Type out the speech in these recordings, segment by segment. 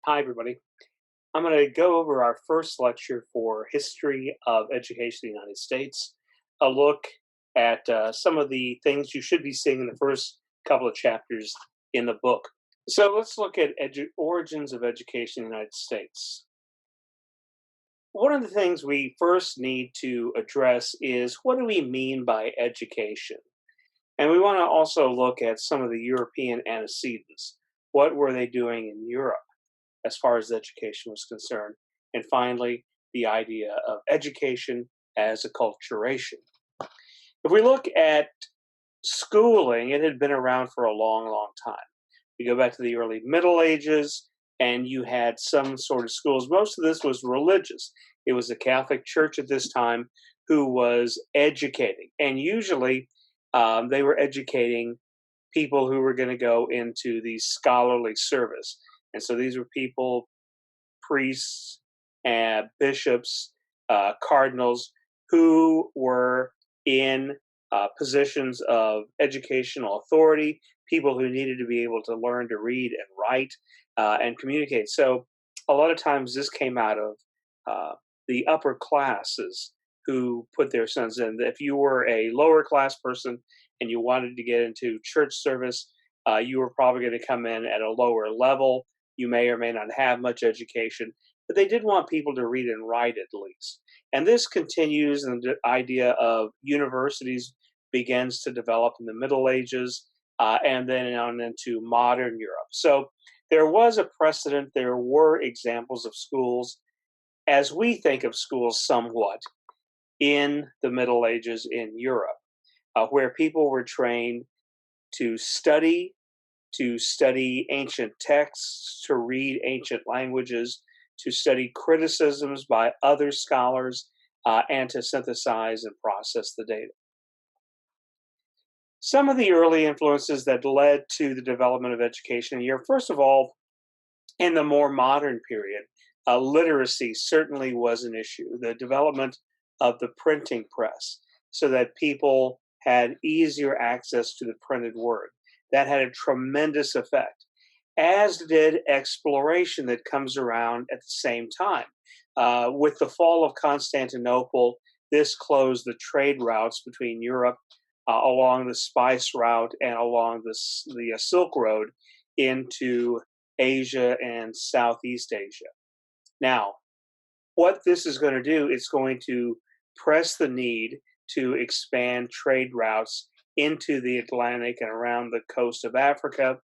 Hi, everybody. I'm going to go over our first lecture for History of Education in the United States, a look at some of the things you should be seeing in the first couple of chapters in the book. So let's look at origins of education in the United States. One of the things we first need to address is what do we mean by education? And we want to also look at some of the European antecedents. What were they doing in Europe as far as education was concerned? And finally, the idea of education as acculturation. If we look at schooling, it had been around for a long, long time. You go back to the early Middle Ages, and you had some sort of schools. Most of this was religious. It was the Catholic Church at this time who was educating, and usually they were educating people who were going to go into the scholarly service. And so these were people, priests, and bishops, cardinals, who were in positions of educational authority, people who needed to be able to learn to read and write and communicate. So a lot of times this came out of the upper classes who put their sons in. If you were a lower class person and you wanted to get into church service, you were probably going to come in at a lower level. You may or may not have much education, but they did want people to read and write at least. And this continues, and the idea of universities begins to develop in the Middle Ages and then on into modern Europe. So there was a precedent, there were examples of schools, as we think of schools somewhat, in the Middle Ages in Europe, where people were trained to study ancient texts, to read ancient languages, to study criticisms by other scholars, and to synthesize and process the data. Some of the early influences that led to the development of education here, first of all, in the more modern period, literacy certainly was an issue. The development of the printing press so that people had easier access to the printed word. That had a tremendous effect, as did exploration that comes around at the same time. With the fall of Constantinople, this closed the trade routes between Europe along the spice route and along the Silk Road into Asia and Southeast Asia. Now, what this is going to do, it's going to press the need to expand trade routes into the Atlantic and around the coast of Africa.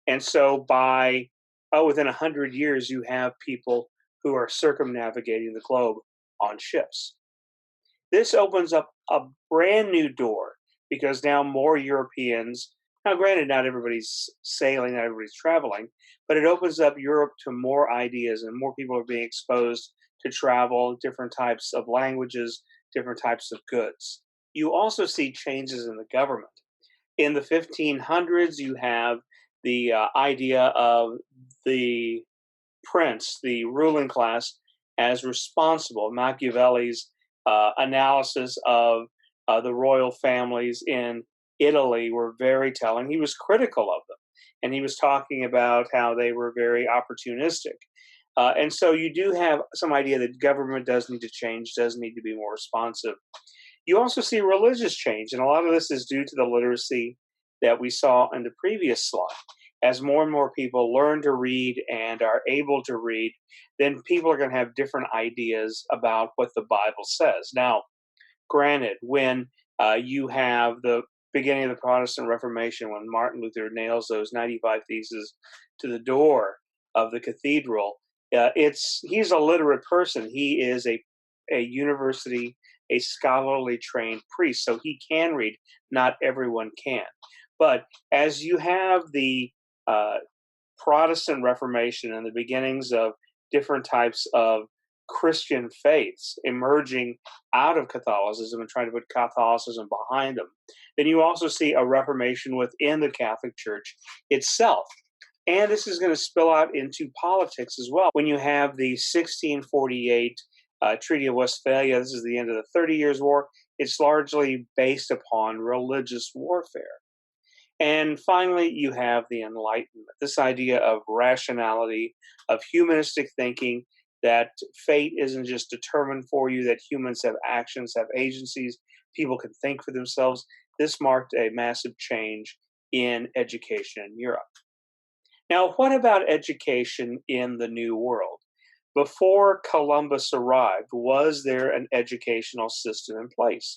And so within 100 years, you have people who are circumnavigating the globe on ships. This opens up a brand new door because now more Europeans, now granted, not everybody's sailing, not everybody's traveling, but it opens up Europe to more ideas and more people are being exposed to travel, different types of languages, different types of goods. You also see changes in the government. In the 1500s, you have the idea of the prince, the ruling class, as responsible. Machiavelli's analysis of the royal families in Italy were very telling. He was critical of them, and he was talking about how they were very opportunistic. And so you do have some idea that government does need to change, does need to be more responsive. You also see religious change, and a lot of this is due to the literacy that we saw in the previous slide. As more and more people learn to read and are able to read, then people are going to have different ideas about what the Bible says. Now, granted, when you have the beginning of the Protestant Reformation, when Martin Luther nails those 95 Theses to the door of the cathedral, he's a literate person. He is a university, a scholarly trained priest, so he can read. Not everyone can. But as you have the Protestant Reformation and the beginnings of different types of Christian faiths emerging out of Catholicism and trying to put Catholicism behind them, then you also see a reformation within the Catholic Church itself. And this is going to spill out into politics as well. When you have the 1648 Treaty of Westphalia, this is the end of the 30 Years' War, it's largely based upon religious warfare. And finally, you have the Enlightenment, this idea of rationality, of humanistic thinking, that fate isn't just determined for you, that humans have actions, have agencies, people can think for themselves. This marked a massive change in education in Europe. Now, what about education in the New World? Before Columbus arrived, was there an educational system in place?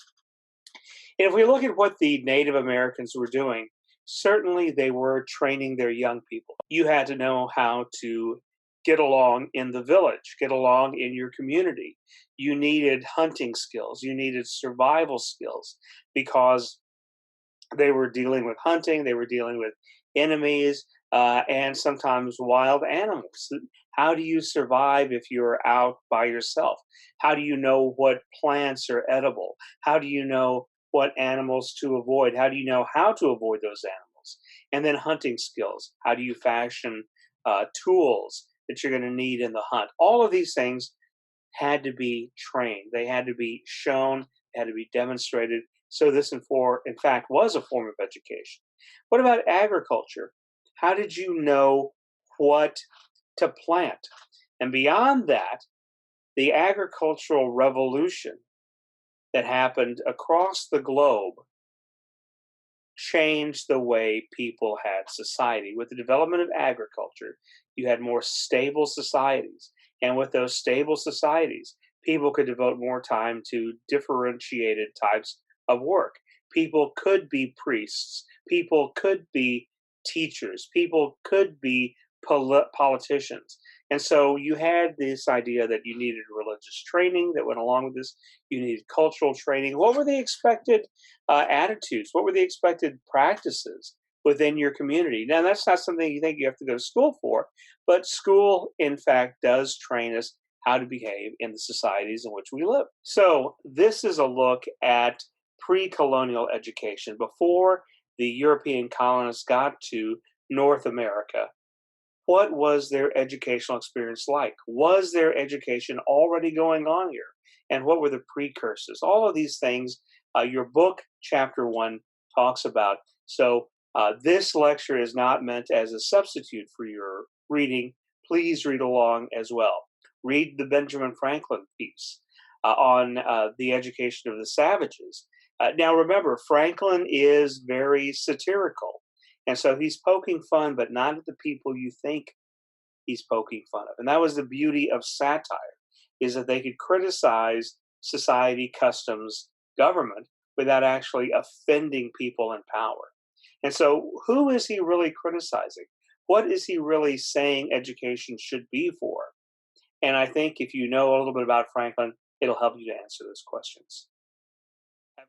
And if we look at what the Native Americans were doing, certainly they were training their young people. You had to know how to get along in the village, get along in your community. You needed hunting skills, you needed survival skills because they were dealing with hunting, they were dealing with enemies, and sometimes wild animals. How do you survive if you're out by yourself? How do you know what plants are edible? How do you know what animals to avoid? How do you know how to avoid those animals? And then hunting skills. How do you fashion tools that you're going to need in the hunt? All of these things had to be trained. They had to be shown, they had to be demonstrated. So this, in fact, was a form of education. What about agriculture? How did you know what to plant? And beyond that, the agricultural revolution that happened across the globe changed the way people had society. With the development of agriculture, you had more stable societies. And with those stable societies, people could devote more time to differentiated types of work. People could be priests, people could be teachers, people could be politicians. And so you had this idea that you needed religious training that went along with this. You needed cultural training. What were the expected attitudes? What were the expected practices within your community? Now, that's not something you think you have to go to school for, but school, in fact, does train us how to behave in the societies in which we live. So, this is a look at pre colonial education before the European colonists got to North America. What was their educational experience like? Was their education already going on here? And what were the precursors? All of these things, your book, chapter one, talks about. So, this lecture is not meant as a substitute for your reading. Please read along as well. Read the Benjamin Franklin piece on the education of the savages. Now, remember, Franklin is very satirical. And so he's poking fun, but not at the people you think he's poking fun of. And that was the beauty of satire, is that they could criticize society, customs, government without actually offending people in power. And so who is he really criticizing? What is he really saying education should be for? And I think if you know a little bit about Franklin, it'll help you to answer those questions.